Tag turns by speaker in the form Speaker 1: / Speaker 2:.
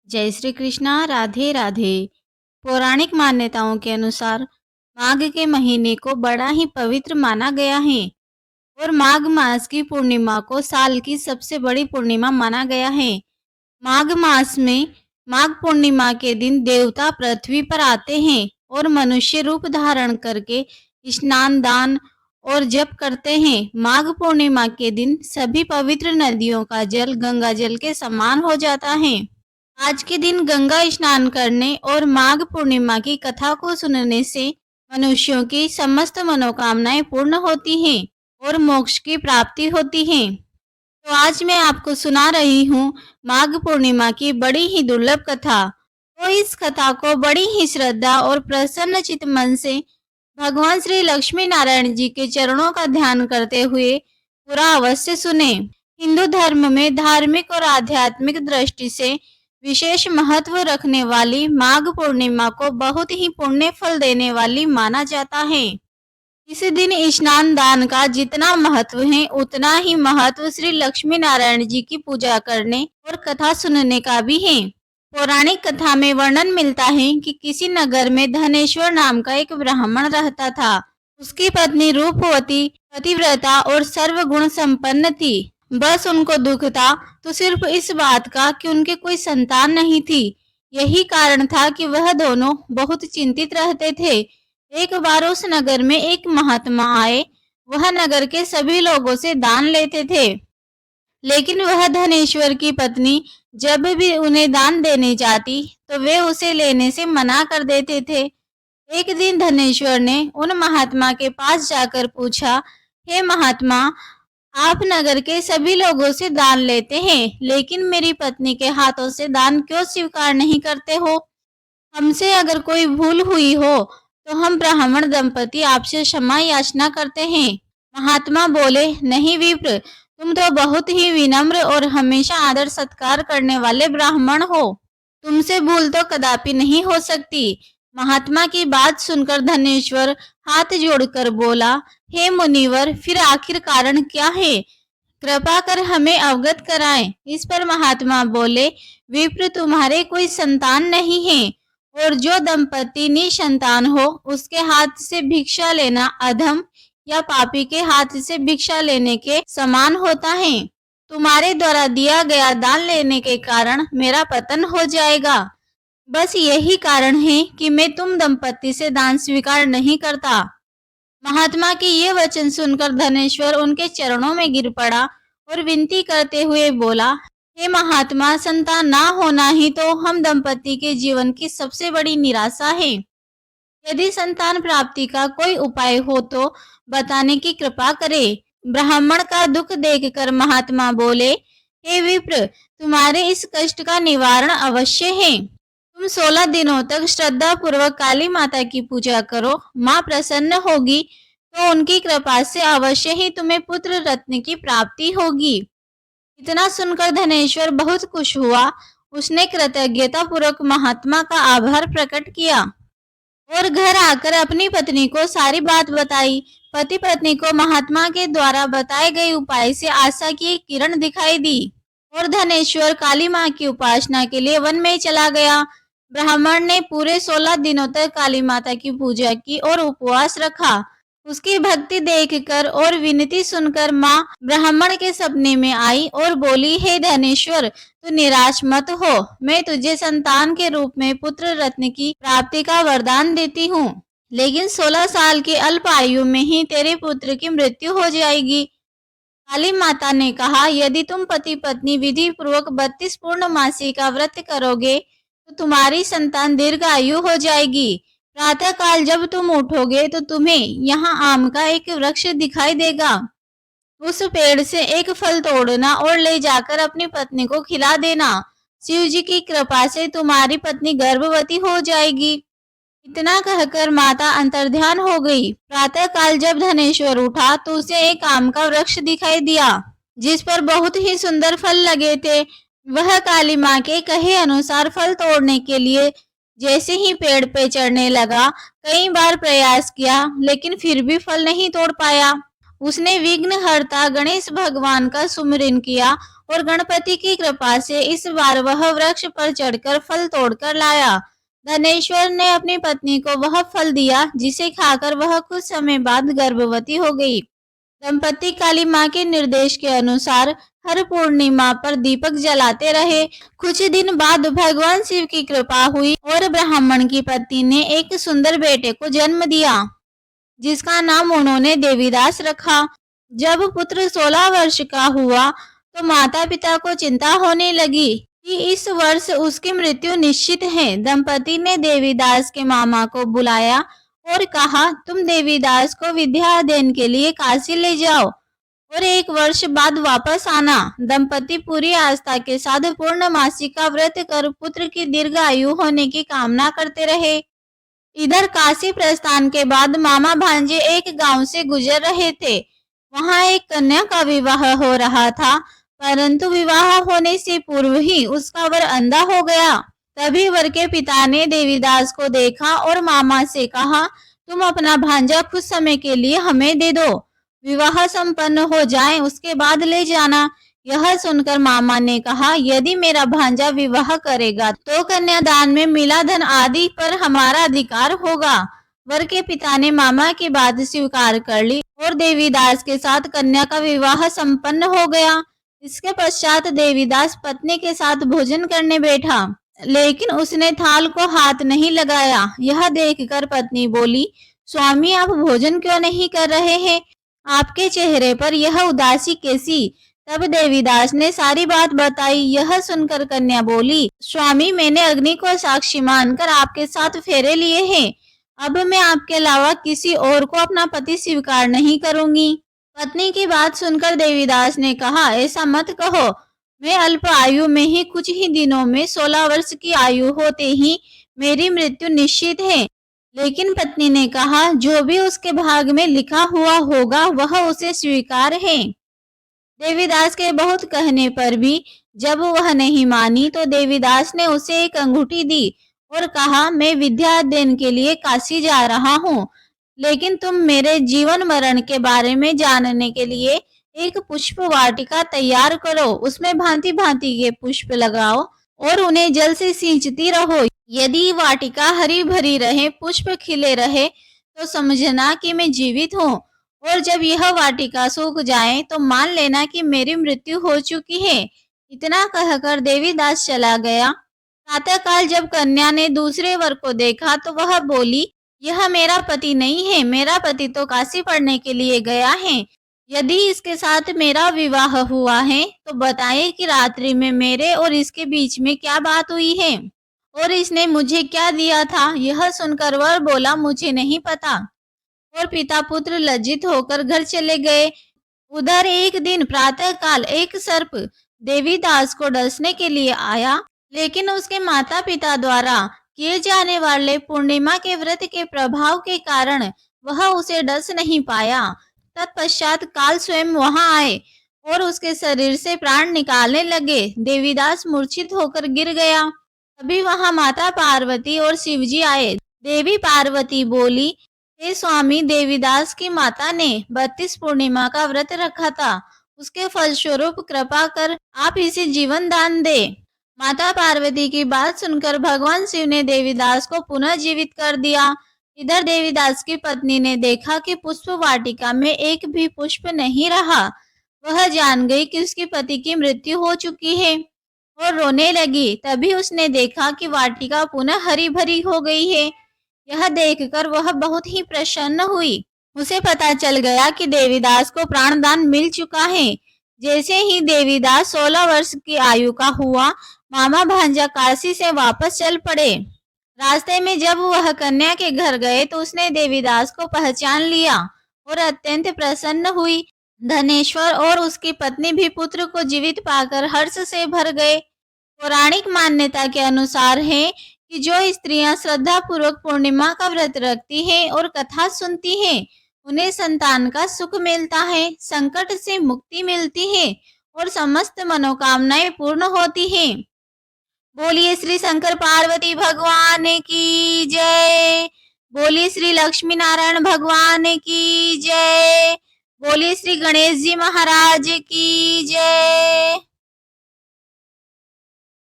Speaker 1: जय श्री कृष्णा। राधे राधे। पौराणिक मान्यताओं के अनुसार माघ के महीने को बड़ा ही पवित्र माना गया है और माघ मास की पूर्णिमा को साल की सबसे बड़ी पूर्णिमा माना गया है। माघ मास में माघ पूर्णिमा के दिन देवता पृथ्वी पर आते हैं और मनुष्य रूप धारण करके स्नान दान और जप करते हैं। माघ पूर्णिमा के दिन सभी पवित्र नदियों का जल गंगा जल के समान हो जाता है। आज के दिन गंगा स्नान करने और माघ पूर्णिमा की कथा को सुनने से मनुष्यों की समस्त मनोकामनाएं पूर्ण होती हैं और मोक्ष की प्राप्ति होती है। तो आज मैं आपको सुना रही हूँ माघ पूर्णिमा की बड़ी ही दुर्लभ कथा। तो इस कथा को बड़ी ही श्रद्धा और प्रसन्न चित्त मन से भगवान श्री लक्ष्मी नारायण जी के चरणों का ध्यान करते हुए पूरा अवश्य सुने। हिंदू धर्म में धार्मिक और आध्यात्मिक दृष्टि से विशेष महत्व रखने वाली माघ पूर्णिमा को बहुत ही पुण्य फल देने वाली माना जाता है। इस दिन स्नान दान का जितना महत्व है उतना ही महत्व श्री लक्ष्मी नारायण जी की पूजा करने और कथा सुनने का भी है। पौराणिक कथा में वर्णन मिलता है कि किसी नगर में धनेश्वर नाम का एक ब्राह्मण रहता था। उसकी पत्नी रूपवती, पतिव्रता और सर्वगुण संपन्न थी। बस उनको दुख था तो सिर्फ इस बात का कि उनके कोई संतान नहीं थी। यही कारण था कि वह दोनों बहुत चिंतित रहते थे। एक बार उस नगर में एक महात्मा आए। वह नगर के सभी लोगों से दान लेते थे, लेकिन वह धनेश्वर की पत्नी जब भी उन्हें दान देने जाती तो वे उसे लेने से मना कर देते थे। एक दिन धनेश्वर ने उन महात्मा के पास जाकर पूछा, हे महात्मा, आप नगर के सभी लोगों से दान लेते हैं, लेकिन मेरी पत्नी के हाथों से दान क्यों स्वीकार नहीं करते हो? हमसे अगर कोई भूल हुई हो तो हम ब्राह्मण दंपति आपसे क्षमा याचना करते हैं। महात्मा बोले, नहीं विप्र, तुम तो बहुत ही विनम्र और हमेशा आदर सत्कार करने वाले ब्राह्मण हो। तुमसे भूल तो कदापि नहीं हो सकती। महात्मा की बात सुनकर धनेश्वर हाथ जोड़कर बोला, हे मुनिवर, फिर आखिर कारण क्या है? कृपा कर हमें अवगत कराएं। इस पर महात्मा बोले, विप्र, तुम्हारे कोई संतान नहीं है और जो दंपति निसंतान हो उसके हाथ से भिक्षा लेना अधम या पापी के हाथ से भिक्षा लेने के समान होता है। तुम्हारे द्वारा दिया गया दान लेने के कारण मेरा पतन हो जाएगा। बस यही कारण है कि मैं तुम दंपति से दान स्वीकार नहीं करता। महात्मा के ये वचन सुनकर धनेश्वर उनके चरणों में गिर पड़ा और विनती करते हुए बोला, हे महात्मा, संतान ना होना ही तो हम दंपति के जीवन की सबसे बड़ी निराशा है। यदि संतान प्राप्ति का कोई उपाय हो तो बताने की कृपा करें। ब्राह्मण का दुख देखकर महात्मा बोले, हे विप्र, तुम्हारे इस कष्ट का निवारण अवश्य है। तुम 16 दिनों तक श्रद्धा पूर्वक काली माता की पूजा करो। माँ प्रसन्न होगी तो उनकी कृपा से अवश्य ही तुम्हें पुत्र रत्न की प्राप्ति होगी। इतना सुनकर धनेश्वर बहुत खुश हुआ। उसने कृतज्ञता पूर्वक महात्मा का आभार प्रकट किया और घर आकर अपनी पत्नी को सारी बात बताई। पति पत्नी को महात्मा के द्वारा बताए गए उपाय से आशा की एक किरण दिखाई दी और धनेश्वर काली माँ की उपासना के लिए वन में चला गया। ब्राह्मण ने पूरे 16 दिनों तक काली माता की पूजा की और उपवास रखा। उसकी भक्ति देखकर और विनती सुनकर माँ ब्राह्मण के सपने में आई और बोली, हे धनेश्वर, तू निराश मत हो। मैं तुझे संतान के रूप में पुत्र रत्न की प्राप्ति का वरदान देती हूँ, लेकिन 16 साल की अल्प आयु में ही तेरे पुत्र की मृत्यु हो जाएगी। काली माता ने कहा, यदि तुम पति पत्नी विधि पूर्वक 32 पूर्णमासी का व्रत करोगे तो तुम्हारी संतान दीर्घायु हो जाएगी। प्रातः काल जब तुम उठोगे तो तुम्हें यहाँ आम का एक वृक्ष दिखाई देगा। उस पेड़ से एक फल तोड़ना और ले जाकर अपनी पत्नी को खिला देना। शिव जी की कृपा से तुम्हारी पत्नी गर्भवती हो जाएगी। इतना कहकर माता अंतर्ध्यान हो गई। प्रातः काल जब धनेश्वर उठा तो उसे एक आम का वृक्ष दिखाई दिया जिस पर बहुत ही सुंदर फल लगे थे। वह काली माँ के कहे अनुसार फल तोड़ने के लिए जैसे ही पेड़ पे चढ़ने लगा, कई बार प्रयास किया लेकिन फिर भी फल नहीं तोड़ पाया। उसने विघ्नहर्ता गणेश भगवान का सुमिरन किया और गणपति की कृपा से इस बार वह वृक्ष पर चढ़कर फल तोड़कर लाया। धनेश्वर ने अपनी पत्नी को वह फल दिया जिसे खाकर वह कुछ समय बाद गर्भवती हो गई। दंपति काली मां के निर्देश के अनुसार हर पूर्णिमा पर दीपक जलाते रहे। कुछ दिन बाद भगवान शिव की कृपा हुई और ब्राह्मण की पत्नी ने एक सुंदर बेटे को जन्म दिया, जिसका नाम उन्होंने देवीदास रखा। जब पुत्र 16 वर्ष का हुआ तो माता पिता को चिंता होने लगी कि इस वर्ष उसकी मृत्यु निश्चित है। दंपति ने देवीदास के मामा को बुलाया और कहा, तुम देवीदास को विद्या अध्ययन के लिए काशी ले जाओ और 1 वर्ष बाद वापस आना। दंपति पूरी आस्था के साथ पूर्णमासी का व्रत कर पुत्र की दीर्घायु होने की कामना करते रहे। इधर काशी प्रस्थान के बाद मामा भांजे एक गांव से गुजर रहे थे। वहां एक कन्या का विवाह हो रहा था, परंतु विवाह होने से पूर्व ही उसका वर अंधा हो गया। तभी वर के पिता ने देवीदास को देखा और मामा से कहा, तुम अपना भांजा कुछ समय के लिए हमें दे दो, विवाह संपन्न हो जाए उसके बाद ले जाना। यह सुनकर मामा ने कहा, यदि मेरा भांजा विवाह करेगा तो कन्यादान में मिला धन आदि पर हमारा अधिकार होगा। वर के पिता ने मामा की बात स्वीकार कर ली और देवीदास के साथ कन्या का विवाह संपन्न हो गया। इसके पश्चात देवीदास पत्नी के साथ भोजन करने बैठा, लेकिन उसने थाल को हाथ नहीं लगाया। यह देखकर पत्नी बोली, स्वामी आप भोजन क्यों नहीं कर रहे हैं? आपके चेहरे पर यह उदासी कैसी? तब देवीदास ने सारी बात बताई। यह सुनकर कन्या बोली, स्वामी मैंने अग्नि को साक्षी मानकर आपके साथ फेरे लिए हैं। अब मैं आपके अलावा किसी और को अपना पति स्वीकार नहीं करूंगी। पत्नी की बात सुनकर देवीदास ने कहा, ऐसा मत कहो, मैं अल्प आयु में ही कुछ ही दिनों में 16 वर्ष की आयु होते ही मेरी मृत्यु निश्चित है। लेकिन पत्नी ने कहा, जो भी उसके भाग में लिखा हुआ होगा वह उसे स्वीकार है। देवीदास के बहुत कहने पर भी जब वह नहीं मानी तो देवीदास ने उसे एक अंगूठी दी और कहा, मैं विद्या अध्ययन के लिए काशी जा रहा हूँ, लेकिन तुम मेरे जीवन मरण के बारे में जानने के लिए एक पुष्प वाटिका तैयार करो, उसमें भांति भांति के पुष्प लगाओ और उन्हें जल से सींचती रहो। यदि वाटिका हरी भरी रहे, पुष्प खिले रहे तो समझना कि मैं जीवित हूँ, और जब यह वाटिका सूख जाए तो मान लेना कि मेरी मृत्यु हो चुकी है। इतना कहकर देवीदास चला गया। प्रातःकाल जब कन्या ने दूसरे वर को देखा तो वह बोली, यह मेरा पति नहीं है, मेरा पति तो काशी पढ़ने के लिए गया है। यदि इसके साथ मेरा विवाह हुआ है तो बताइए कि रात्रि में मेरे और इसके बीच में क्या बात हुई है और इसने मुझे क्या दिया था। यह सुनकर वर बोला, मुझे नहीं पता, और पिता पुत्र लज्जित होकर घर चले गए। उधर एक दिन प्रातःकाल एक सर्प देवीदास को डसने के लिए आया, लेकिन उसके माता पिता द्वारा किए जाने वाले पूर्णिमा के व्रत के प्रभाव के कारण वह उसे डस नहीं पाया। तत्पश्चात काल स्वयं वहां आए और उसके शरीर से प्राण निकालने लगे। देवीदास मूर्छित होकर गिर गया। तभी वहां माता पार्वती और शिवजी आए। देवी पार्वती बोली, हे स्वामी, देवीदास की माता ने 32 पूर्णिमा का व्रत रखा था, उसके फलस्वरूप कृपा कर आप इसे जीवन दान दे। माता पार्वती की बात सुनकर भगवान शिव ने देवीदास को पुनः जीवित कर दिया। इधर देवीदास की पत्नी ने देखा कि पुष्प वाटिका में एक भी पुष्प नहीं रहा। वह जान गई कि उसके पति की मृत्यु हो चुकी है और रोने लगी। तभी उसने देखा कि वाटिका पुनः हरी भरी हो गई है। यह देखकर वह बहुत ही प्रसन्न हुई। उसे पता चल गया कि देवीदास को प्राणदान मिल चुका है। जैसे ही देवीदास 16 वर्ष की आयु का हुआ, मामा भांजा काशी से वापस चल पड़े। रास्ते में जब वह कन्या के घर गए तो उसने देवीदास को पहचान लिया और अत्यंत प्रसन्न हुई। धनेश्वर और उसकी पत्नी भी पुत्र को जीवित पाकर हर्ष से भर गए। पौराणिक मान्यता के अनुसार है कि जो स्त्रियां श्रद्धा पूर्वक पूर्णिमा का व्रत रखती हैं और कथा सुनती हैं, उन्हें संतान का सुख मिलता है, संकट से मुक्ति मिलती है और समस्त मनोकामनाएं पूर्ण होती हैं। बोलिए श्री शंकर पार्वती भगवान की जय। बोलिए श्री लक्ष्मी नारायण भगवान की जय। बोलिए श्री गणेश जी महाराज की जय।